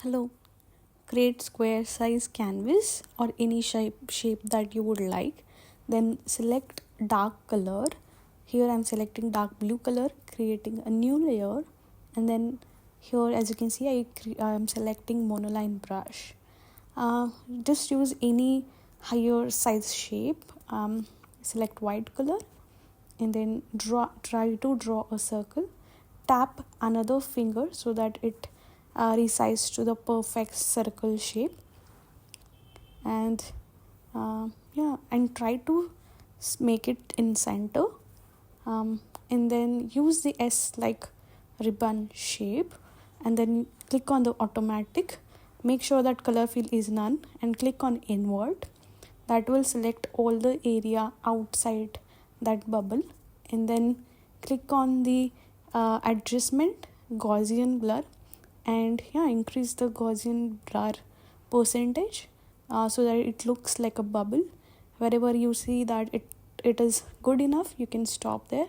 Hello, create square size canvas or any shape that you would like. Then select dark color. Here I'm selecting dark blue color, creating a new layer. And then here, as you can see, I'm selecting monoline brush. Just use any higher size shape. Select white color and then try to draw a circle. Tap another finger so that it resizes to the perfect circle shape. And and try to make it in center. And then use the S like ribbon shape, and then click on the automatic. Make sure that color fill is none and click on invert. That will select all the area outside that bubble, and then click on the adjustment Gaussian blur, and increase the Gaussian blur percentage so that it looks like a bubble. Wherever you see that it is good enough, you can stop there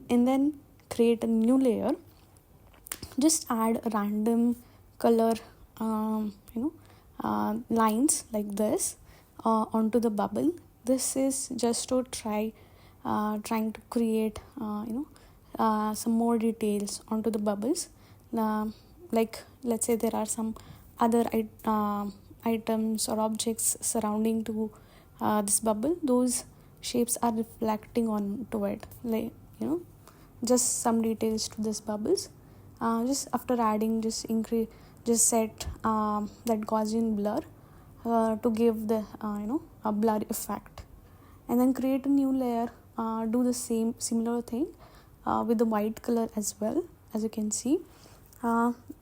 and then create a new layer. Just add random color lines like this onto the bubble. This is just to trying to create some more details onto the bubbles. Like let's say there are some other items or objects surrounding to this bubble. Those shapes are reflecting onto it, like just some details to this bubbles. Just after adding, just set that Gaussian blur to give the a blur effect, and then create a new layer. Do the similar thing with the white color as well. As you can see,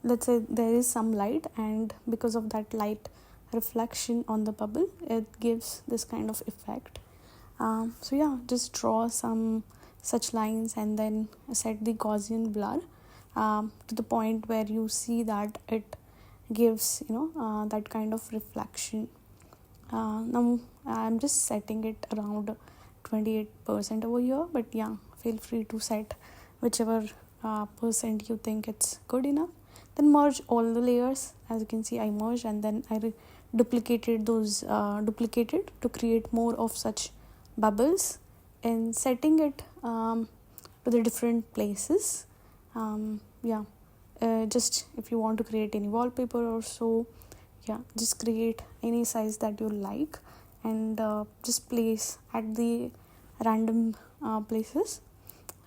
let's say there is some light, and because of that light reflection on the bubble, it gives this kind of effect. Just draw some such lines and then set the Gaussian blur to the point where you see that it gives that kind of reflection. Now I'm just setting it around 28% over here, but feel free to set whichever percent you think it's good enough. Then merge all the layers. As you can see, I merged and then I duplicated to create more of such bubbles, and setting it to the different places. Just if you want to create any wallpaper or so, just create any size that you like, and just place at the random places.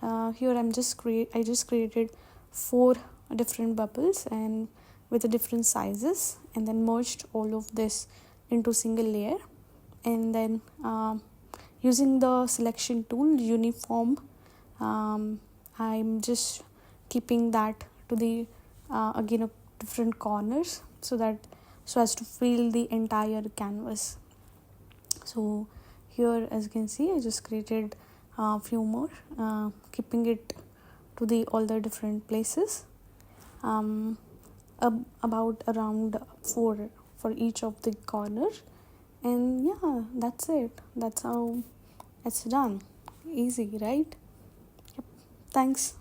Here I just created 4 different bubbles and with the different sizes, and then merged all of this into single layer. And then using the selection tool uniform, I'm just keeping that to the again different corners so as to fill the entire canvas. So here, as you can see, I just created a few more, keeping it to the all the different places, about around 4 for each of the corners. And that's it. That's how it's done. Easy, right? Yep. Thanks.